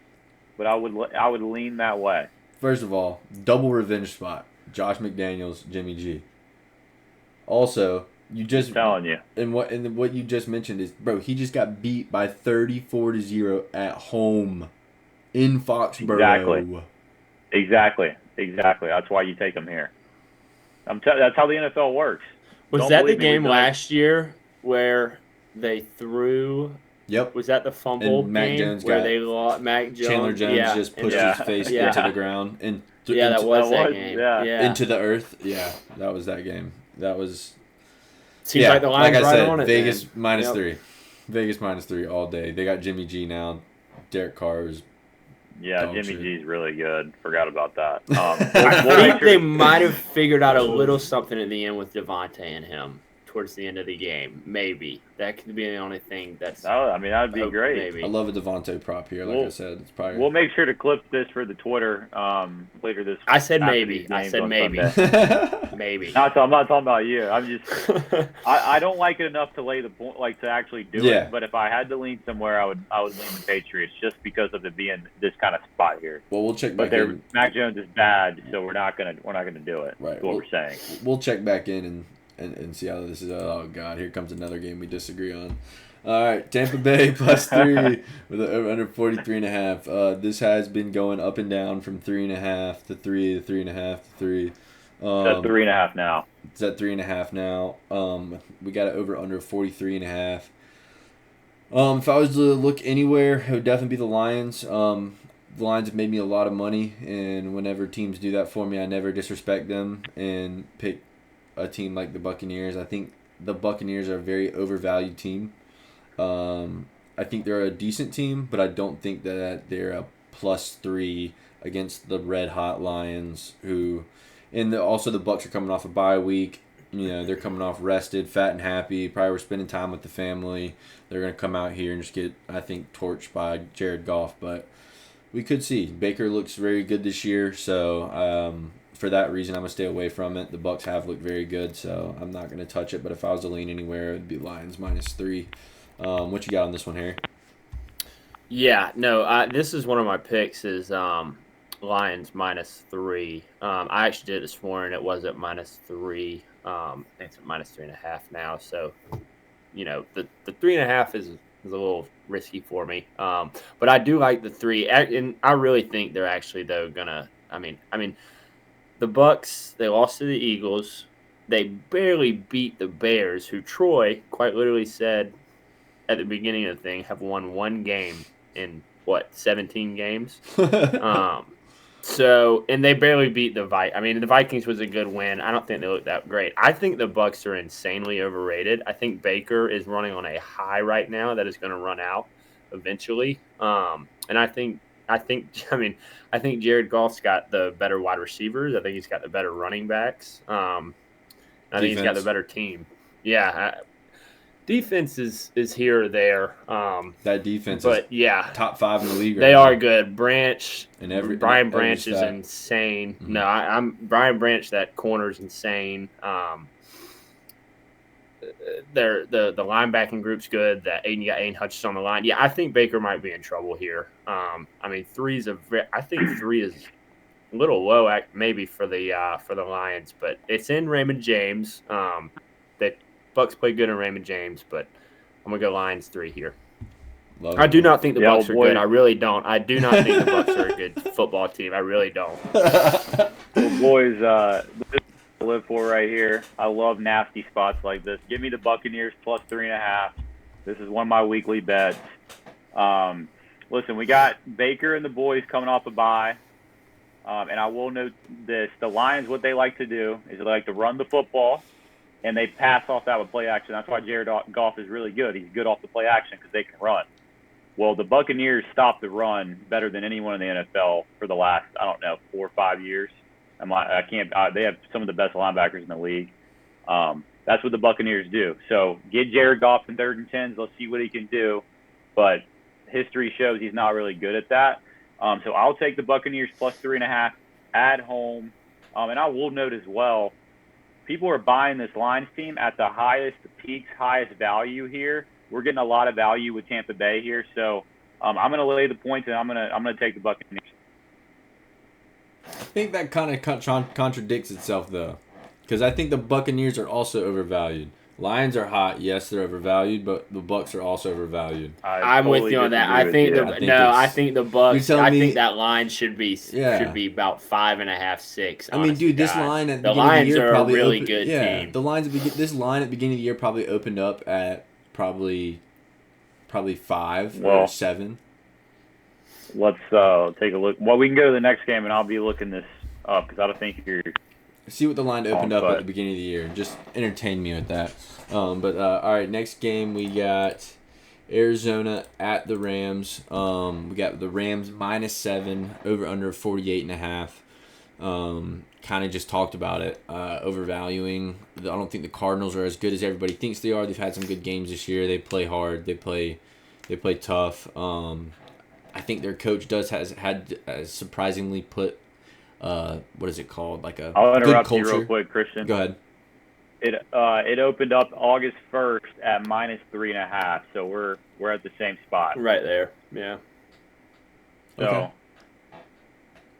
But I would lean that way. First of all, double revenge spot. Josh McDaniels, Jimmy G. Also, I'm telling you. And what you just mentioned is, bro, he just got beat by 34-0 at home in Foxborough. Exactly. That's why you take them here. That's how the NFL works. Was that the game last year where they threw? Yep. Was that the fumble game where they lost? Mac Jones. Chandler Jones just pushed his face into the ground that was that game. Yeah. Into the earth. Yeah, that was that game. That was. Seems like the line's like I right said, on it. Vegas then. minus Yep. 3. Vegas minus 3 all day. They got Jimmy G now. Derek Carr is Yeah, dog Jimmy shit. G's really good. Forgot about that. I We'll make think sure they to- might have figured out a little something in the end with Devontae and him towards the end of the game. Maybe that could be the only thing that's. I mean, that'd be great. Maybe. I love a Devontae prop here. Like I said, it's probably. We'll make sure to clip this for the Twitter later this. I said after maybe. these I games said on maybe. Sunday. Maybe. I'm not talking about you. I'm just. I don't like it enough to lay the point, like to actually do it. But if I had to lean somewhere, I would lean the Patriots just because of it being this kind of spot here. Well, we'll check But back in. Mac Jones is bad, so we're not gonna do it. Right. That's what we're saying. We'll check back in and see how this is. Oh God, here comes another game we disagree on. All right, Tampa Bay plus 3 with under 43.5. This has been going up and down from 3.5 to 3 to 3.5 to 3. It's at 3.5 now. It's at 3.5 now. We got it over under 43.5. If I was to look anywhere, it would definitely be the Lions. The Lions have made me a lot of money, and whenever teams do that for me, I never disrespect them and pick a team like the Buccaneers. I think the Buccaneers are a very overvalued team. I think they're a decent team, but I don't think that they're a +3 against the red hot Lions, who, and also the Bucs are coming off a bye week. They're coming off rested, fat and happy. Probably were spending time with the family. They're gonna come out here and just get, I think, torched by Jared Goff, but we could see. Baker looks very good this year, so for that reason, I'm gonna stay away from it. The Bucs have looked very good, so I'm not gonna touch it. But if I was to lean anywhere, it'd be Lions -3. What you got on this one, Harry? Yeah, no. This is one of my picks. Is Lions -3. I actually did it this morning. It was at -3. I think it's at -3.5 now. So, the 3.5 is a little risky for me. But I do like the 3, and I really think they're actually though gonna. I mean, the Bucs, they lost to the Eagles. They barely beat the Bears, who Troy quite literally said at the beginning of the thing have won one game in 17 games. So, and they barely beat the Vikings. I mean, the Vikings was a good win. I don't think they look that great. I think the Bucs are insanely overrated. I think Baker is running on a high right now that is going to run out eventually. And I think Jared Goff's got the better wide receivers. I think he's got the better running backs. I think he's got the better team. Yeah. Defense is here or there. That defense but is yeah, top 5 in the league. They are good. Brian Branch is stat. insane. Mm-hmm. No, I'm Brian Branch. That corner's insane. The linebacking group's good. That you got Aiden Hutchins on the line. Yeah, I think Baker might be in trouble here. I think 3 is a little low, maybe for the Lions, but it's in Raymond James. The Bucs play good in Raymond James, but I'm gonna go Lions 3 here. I do not think the Bucs are good. I really don't. I do not think the Bucs are a good football team. I really don't. Well, boys, this is what I live for right here. I love nasty spots like this. Give me the Buccaneers +3.5. This is one of my weekly bets. Listen, we got Baker and the boys coming off a bye. And I will note this. The Lions, what they like to do is they like to run the football, and they pass off that with play action. That's why Jared Goff is really good. He's good off the play action because they can run. Well, the Buccaneers stop the run better than anyone in the NFL for the last, 4 or 5 years. They have some of the best linebackers in the league. That's what the Buccaneers do. So get Jared Goff in 3rd and 10s. Let's see what he can do. But history shows he's not really good at that. So I'll take the Buccaneers +3.5 at home. And I will note as well, people are buying this Lions team at the highest value here. We're getting a lot of value with Tampa Bay here, so I'm going to lay the points, and I'm going to take the Buccaneers. I think that kind of contradicts itself, though, because I think the Buccaneers are also overvalued. Lions are hot, yes, they're overvalued, but the Bucs are also overvalued. I'm totally with you on that. I think the Bucs. I think that line should be about 5.5, 6. I mean, dude, this line at the beginning Lions of the year are probably a really good team. This line at the beginning of the year probably opened up at probably 5 or 7. Let's take a look. Well, we can go to the next game, and I'll be looking this up because I don't think you're. see what the line opened up foot. at the beginning of the year. Just entertain me with that. All right, next game we got Arizona at the Rams. We got the Rams -7 over under 48.5. Kind of just talked about it. Overvaluing. I don't think the Cardinals are as good as everybody thinks they are. They've had some good games this year. They play hard. They play tough. I think their coach has surprisingly put what is it called? Like a I'll good interrupt you culture. real quick, Christian. Go ahead. It opened up August 1st at -3.5, so we're at the same spot. Right there. Yeah. So. Okay.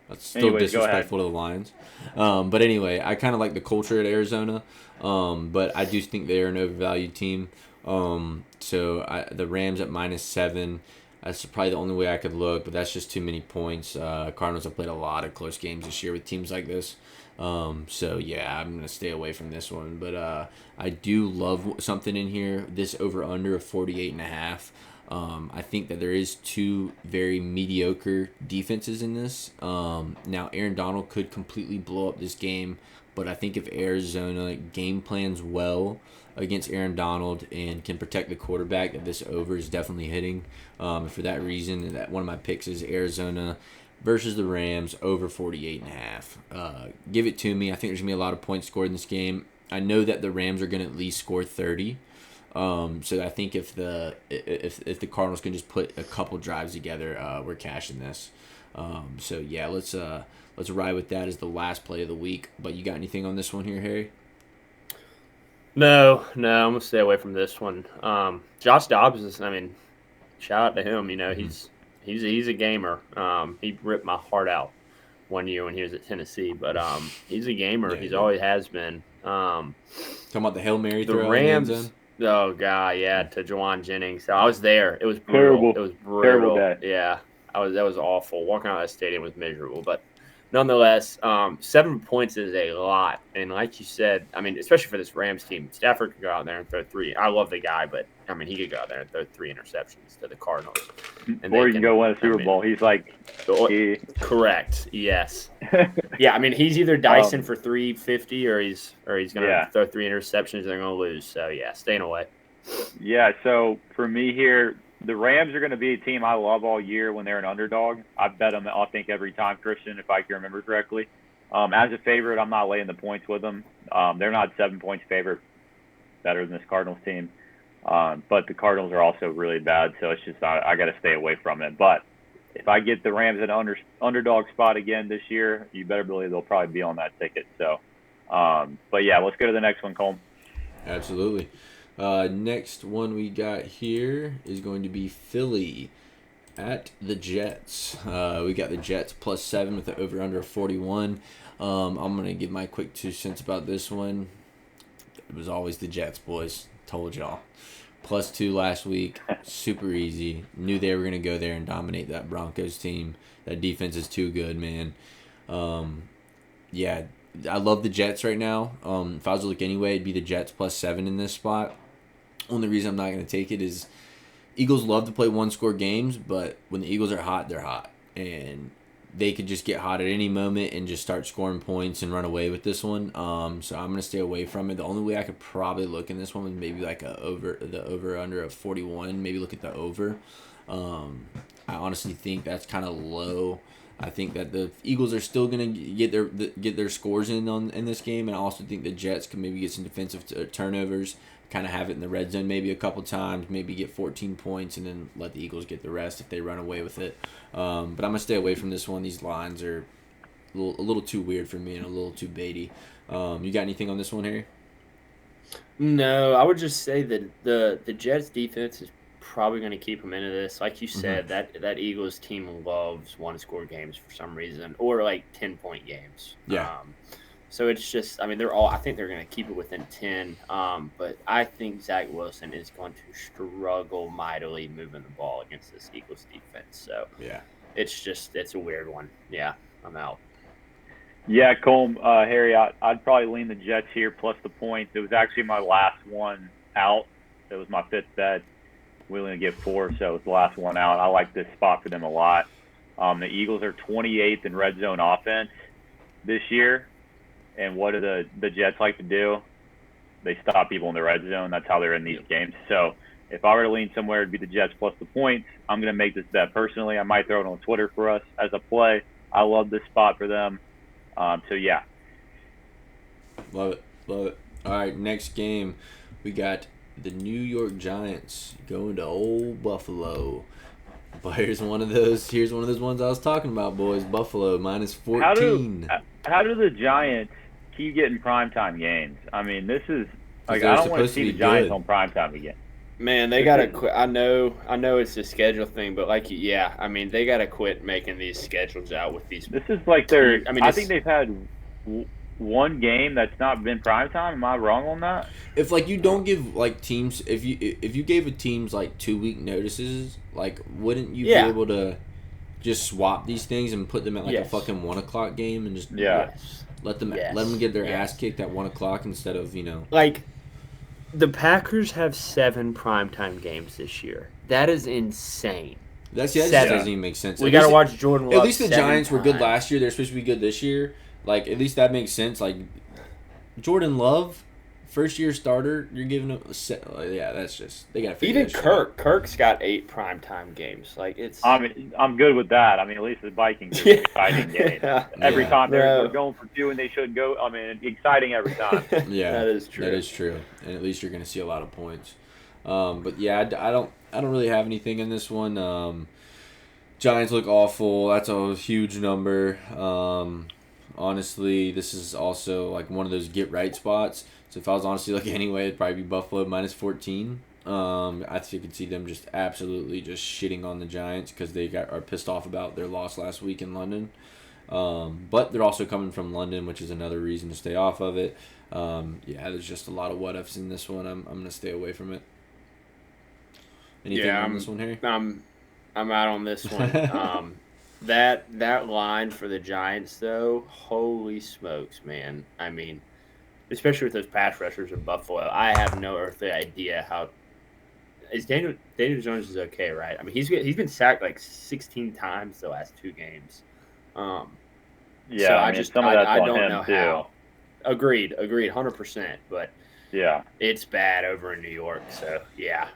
That's still Anyways, disrespectful to the Lions. But anyway, I kind of like the culture at Arizona, but I do think they are an overvalued team. The Rams at -7. That's probably the only way I could look, but that's just too many points. Cardinals have played a lot of close games this year with teams like this. I'm going to stay away from this one. But I do love something in here, this over-under of 48.5. I think that there is two very mediocre defenses in this. Now, Aaron Donald could completely blow up this game, but I think if Arizona game plans well against Aaron Donald and can protect the quarterback, that this over is definitely hitting. For that reason, that one of my picks is Arizona versus the Rams over 48.5. Give it to me. I think there's going to be a lot of points scored in this game. I know that the Rams are going to at least score 30. So I think if the Cardinals can just put a couple drives together, we're cashing this. Let's ride with that as the last play of the week. But you got anything on this one here, Harry? No, I'm gonna stay away from this one. Josh Dobbs is, shout out to him. He's a gamer. He ripped my heart out one year when he was at Tennessee, but he's a gamer. Yeah, He's always has been. Talking about the Hail Mary The throw in Rams. the end zone? Oh god, yeah, to Jawan Jennings. So I was there. It was Terrible. brutal. It was brutal. Terrible day. Yeah, that was awful. Walking out of that stadium was miserable, but nonetheless, 7 points is a lot. And like you said, especially for this Rams team, Stafford could go out there and throw 3. I love the guy, but he could go out there and throw 3 interceptions to the Cardinals. And or he can go win a Super Bowl. He's like, correct. Yes. Yeah. He's either Dyson for 350 or he's going to throw 3 interceptions and they're going to lose. So yeah, staying away. Yeah. So for me here, the Rams are going to be a team I love all year when they're an underdog. I bet them, I think, every time, Christian, if I can remember correctly. As a favorite, I'm not laying the points with them. They're not 7 points favorite, better than this Cardinals team. But the Cardinals are also really bad, so it's just I got to stay away from it. But if I get the Rams at an underdog spot again this year, you better believe they'll probably be on that ticket. So, but yeah, let's go to the next one, Colm. Absolutely. Next one we got here is going to be Philly at the Jets. We got the Jets +7 with the over-under of 41. I'm going to give my quick 2 cents about this one. It was always the Jets, boys. Told y'all. +2 last week. Super easy. Knew they were going to go there and dominate that Broncos team. That defense is too good, man. I love the Jets right now. If I was to look anyway, it'd be the Jets +7 in this spot. Only reason I'm not going to take it is Eagles love to play one-score games, but when the Eagles are hot, they're hot. And they could just get hot at any moment and just start scoring points and run away with this one. So I'm going to stay away from it. The only way I could probably look in this one was maybe like the over-under of 41. Maybe look at the over. I honestly think that's kind of low. I think that the Eagles are still going to get their scores in this game, and I also think the Jets can maybe get some defensive turnovers, kind of have it in the red zone maybe a couple times, maybe get 14 points, and then let the Eagles get the rest if they run away with it. But I'm going to stay away from this one. These lines are a little too weird for me and a little too baity. You got anything on this one, Harry? No, I would just say that the Jets defense is probably going to keep them into this. Like you said, that Eagles team loves one-score games for some reason, or like 10-point games. Yeah. So it's just, I think they're going to keep it within 10. But I think Zach Wilson is going to struggle mightily moving the ball against this Eagles defense. So yeah, it's a weird one. Yeah, I'm out. Yeah, Colm, Harry, I'd probably lean the Jets here plus the points. It was actually my last one out. It was my 5th bet. We only get 4, so it's the last one out. I like this spot for them a lot. The Eagles are 28th in red zone offense this year, And what do the Jets like to do? They stop people in the red zone. That's how they're in these games. So if I were to lean somewhere, it'd be the Jets plus the points. I'm going to make this bet personally. I might throw it on Twitter for us as a play. I love this spot for them. So, yeah. Love it. Love it. All right, next game, we got the New York Giants going to old Buffalo. But here's one of those ones I was talking about, boys. Buffalo minus 14. How do the Giants keep getting primetime games? I mean, this is like I don't want to see the Giants on primetime again. Man, they gotta quit. I know it's a schedule thing, but I mean, they gotta quit making these schedules out with these. This is like their. I think they've had one game that's not been primetime. Am I wrong on that? If you don't give teams, if you gave a teams 2-week notices, wouldn't you be able to just swap these things and put them at a fucking 1:00 game and just let them get their ass kicked at 1:00 instead of The Packers have 7 primetime games this year. That is insane. That doesn't even make sense. We got to watch Jordan Love. At least the Giants were good last year. They're supposed to be good this year. At least that makes sense. Jordan Love, first-year starter, you're giving him that's just they got to figure even Kirk's got 8 primetime games. I'm good with that. I mean, at least the Vikings are an exciting game. Every time they're going for 2 and they should go. I mean, exciting every time. Yeah, that is true. That is true. And at least you're going to see a lot of points. But yeah, I don't really have anything in this one. Giants look awful. That's a huge number. Honestly, this is also one of those get right spots. So if I was honestly looking anyway, it'd probably be Buffalo minus 14. I think you could see them just absolutely just shitting on the Giants because they are pissed off about their loss last week in London. But they're also coming from London, which is another reason to stay off of it. There's just a lot of what ifs in this one. I'm gonna stay away from it. Anything on this one, Harry? I'm out on this one. That line for the Giants, though, holy smokes, man. I mean, especially with those pass rushers of Buffalo, I have no earthly idea how. Daniel Jones is okay, right? I mean, he's been sacked 16 times the last 2 games. So I don't know too. how. Agreed, 100%. But yeah, it's bad over in New York. So yeah.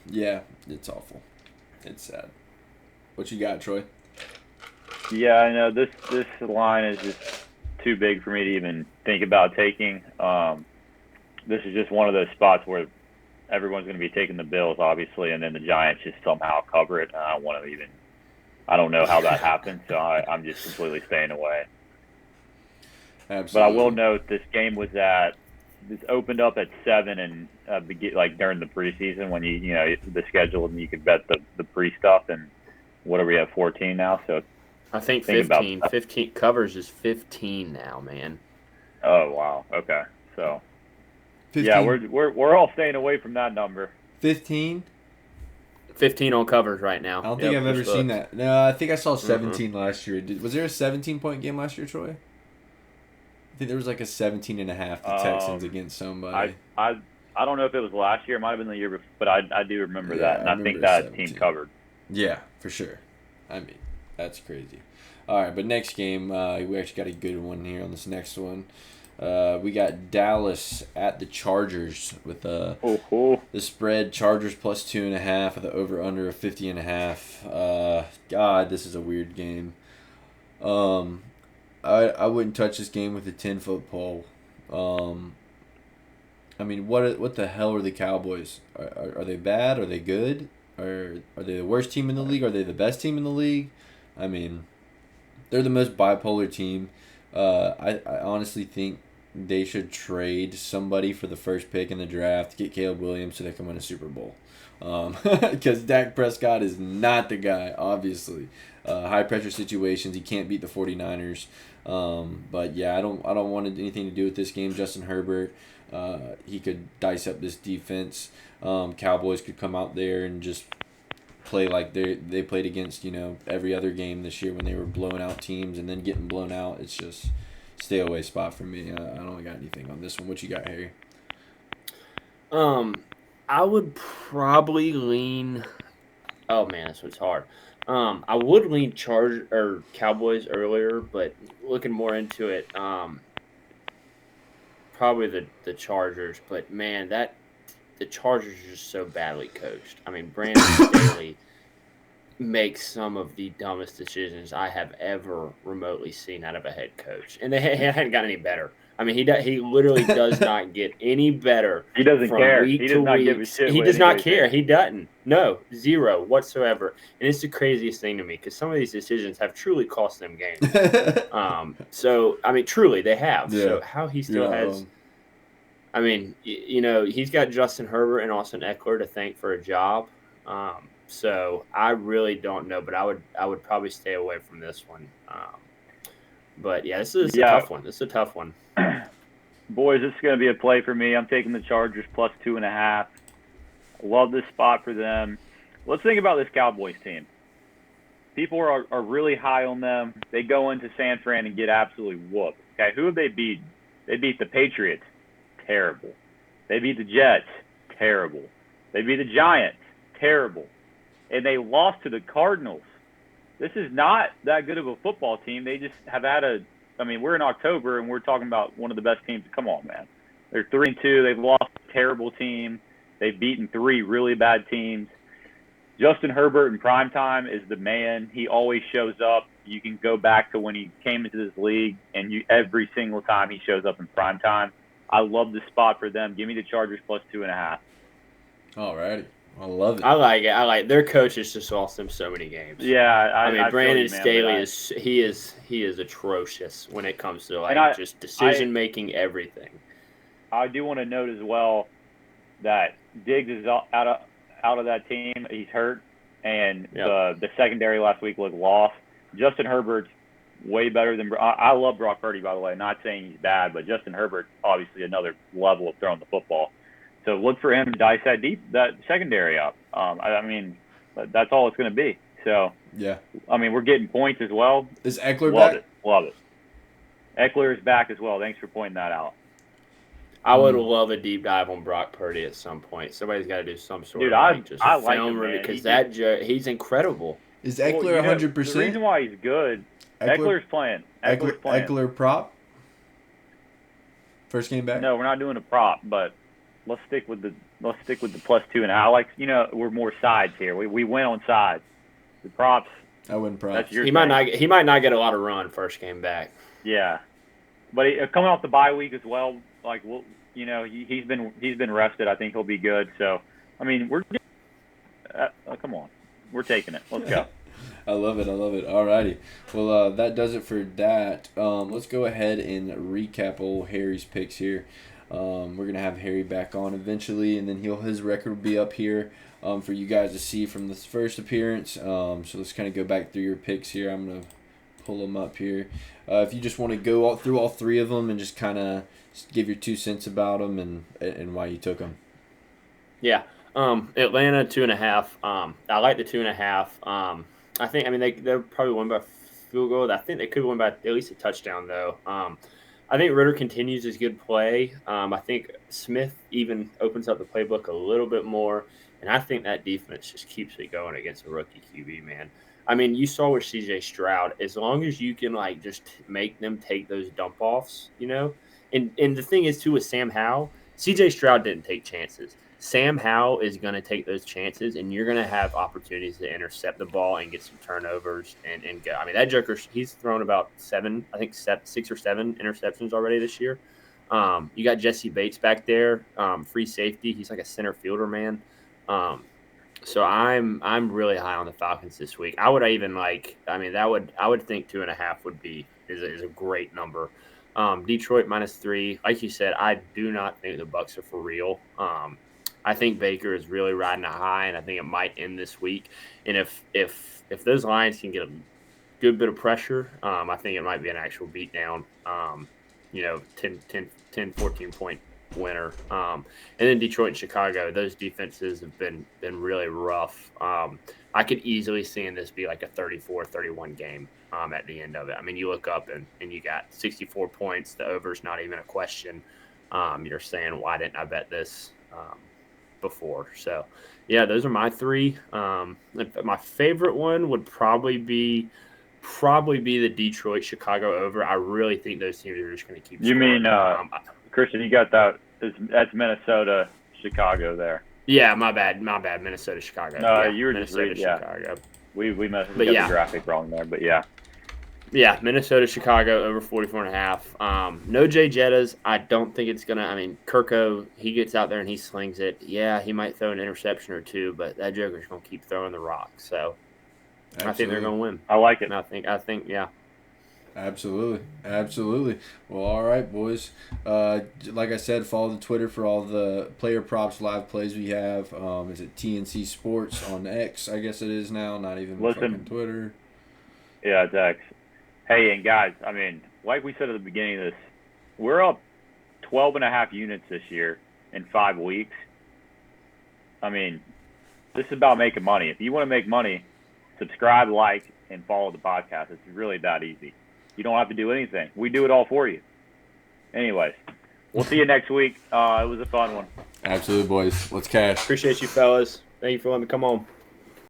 Yeah, it's awful. It's sad. What you got, Troy? Yeah, I know this line is just too big for me to even think about taking. This is just one of those spots where everyone's going to be taking the Bills, obviously, and then the Giants just somehow cover it. I don't know how that happened, so I'm just completely staying away. Absolutely. But I will note this game this opened up at 7 and during the preseason when you the schedule and you could bet the pre stuff, and what do we have 14 now? So I think 15. 15 covers is 15 now, man. Oh wow. Okay. So 15. Yeah, we're all staying away from that number. 15? 15 on covers right now. I don't think I've ever seen that. No, I think I saw 17 last year. Was there a 17-point game last year, Troy? I think there was a 17.5 the Texans against somebody. I don't know if it was last year. It might have been the year before, but I do remember that, and I think that 17. Team covered. Yeah, for sure. I mean, that's crazy. All right, but next game, we actually got a good one here on this next one. We got Dallas at the Chargers with the spread Chargers plus 2.5 with the over/under of 50.5. God, this is a weird game. I wouldn't touch this game with a 10-foot pole. I mean, what the hell are the Cowboys? Are they bad? Are they good? Are they the worst team in the league? Are they the best team in the league? I mean, they're the most bipolar team. I honestly think they should trade somebody for the first pick in the draft, get Caleb Williams so they can win a Super Bowl. Because Dak Prescott is not the guy, obviously. High pressure situations, he can't beat the 49ers. But yeah, I don't want anything to do with this game. Justin Herbert, he could dice up this defense. Cowboys could come out there and just play like they played against every other game this year when they were blowing out teams and then getting blown out. It's just stay away spot for me. I don't got anything on this one. What you got, Harry? I would probably lean. Oh man, this one's hard. I would lean Cowboys earlier, but looking more into it, probably the Chargers, but man, the Chargers are just so badly coached. I mean, Brandon Staley makes some of the dumbest decisions I have ever remotely seen out of a head coach, and they hadn't gotten any better. I mean, he literally does not get any better. He doesn't from care. week He to does not week. give a shit. He what does not anybody care. thinks. He doesn't. No, zero whatsoever. And it's the craziest thing to me because some of these decisions have truly cost them games. So I mean, truly they have. Yeah. So how he still has. I mean, he's got Justin Herbert and Austin Eckler to thank for a job. So I really don't know, but I would probably stay away from this one. But yeah, this is a tough one. This is a tough one. Boys, this is going to be a play for me. I'm taking the Chargers plus 2.5. Love this spot for them. Let's think about this Cowboys team. People are really high on them. They go into San Fran and get absolutely whooped. Okay, who have they beat? They beat the Patriots. Terrible. They beat the Jets. Terrible. They beat the Giants. Terrible. And they lost to the Cardinals. This is not that good of a football team. They just have had we're in October, and we're talking about one of the best teams. Come on, man. They're 3-2. They've lost a terrible team. They've beaten 3 really bad teams. Justin Herbert in primetime is the man. He always shows up. You can go back to when he came into this league, and every single time he shows up in primetime. I love this spot for them. Give me the Chargers plus 2.5. All righty. I love it. I like it. Their coaches just lost them so many games. Yeah, I mean, Brandon Staley is atrocious when it comes to just decision making, everything. I do want to note as well that Diggs is out of that team. He's hurt, and the secondary last week looked lost. Justin Herbert's way better than I love Brock Purdy, by the way. Not saying he's bad, but Justin Herbert obviously another level of throwing the football. So look for him to dice that secondary up. I mean, that's all it's going to be. So yeah, I mean, we're getting points as well. Is Eckler back? Love it. Eckler is back as well. Thanks for pointing that out. I would love a deep dive on Brock Purdy at some point. Somebody's got to do some sort of I like him, man. Because he's incredible. Is Eckler 100%? The reason why he's good, Eckler's playing. Eckler prop? First game back? No, we're not doing a prop, but let's stick with the plus 2.5. We're more sides here. We win on sides. The props. I wouldn't prop. He might not get a lot of run first game back. Yeah, but coming off the bye week as well. He's been rested. I think he'll be good. So, I mean, come on, we're taking it. Let's go. I love it. All righty. Well, that does it for that. Let's go ahead and recap old Harry's picks here. We're going to have Harry back on eventually, and then his record will be up here for you guys to see from this first appearance. So let's kind of go back through your picks here. I'm going to pull them up here. If you just want to go through all 3 of them and just kind of give your 2 cents about them and why you took them. Yeah. Atlanta 2.5. I like the 2.5. I think they'll probably win by field goal. I think they could win by at least a touchdown though. I think Ritter continues his good play. I think Smith even opens up the playbook a little bit more, and I think that defense just keeps it going against a rookie QB, man. I mean, you saw with C.J. Stroud, as long as you can just make them take those dump offs, And the thing is too with Sam Howell, C.J. Stroud didn't take chances. Sam Howell is going to take those chances, and you're going to have opportunities to intercept the ball and get some turnovers and go. I mean, that joker, he's thrown about 6 or 7 interceptions already this year. You got Jesse Bates back there, free safety. He's like a center fielder, man. So I'm really high on the Falcons this week. I would even I would think 2.5 is a great number. Detroit -3. Like you said, I do not think the Bucs are for real. I think Baker is really riding a high, and I think it might end this week. And if those Lions can get a good bit of pressure, I think it might be an actual beatdown. 10, 14 point winner. And then Detroit and Chicago, those defenses have been really rough. I could easily see this be like a 34-31 game at the end of it. I mean, you look up and you got 64 points. The over's not even a question. You're saying, why didn't I bet this before? So, yeah, those are my 3. My favorite one would probably be the Detroit-Chicago over. I really think those teams are just going to keep scoring. You mean Christian, you got that. That's Minnesota, Chicago there. Yeah, my bad. Minnesota, Chicago. No, yeah, you were Minnesota, just reading. Chicago. We got But yeah. the graphic wrong there, but yeah. Yeah, Minnesota, Chicago over 44.5. No Jay Jettas. I don't think it's gonna. I mean, Kirko, he gets out there and he slings it. Yeah, he might throw an interception or two, but that Joker's gonna keep throwing the rock. So Absolutely. I think they're gonna win. I like it. And I think, yeah. Absolutely. Well, all right, boys. Like I said, follow the Twitter for all the player props live plays we have. Is it TNC Sports on X? I guess it is now. Not even fucking Twitter. Yeah, it's X. Hey, and guys, I mean, like we said at the beginning of this, we're up 12.5 units this year in 5 weeks. I mean, this is about making money. If you want to make money, subscribe, like, and follow the podcast. It's really that easy. You don't have to do anything. We do it all for you. Anyways, we'll see you next week. It was a fun one. Absolutely, boys. Let's cash. Appreciate you, fellas. Thank you for letting me come on.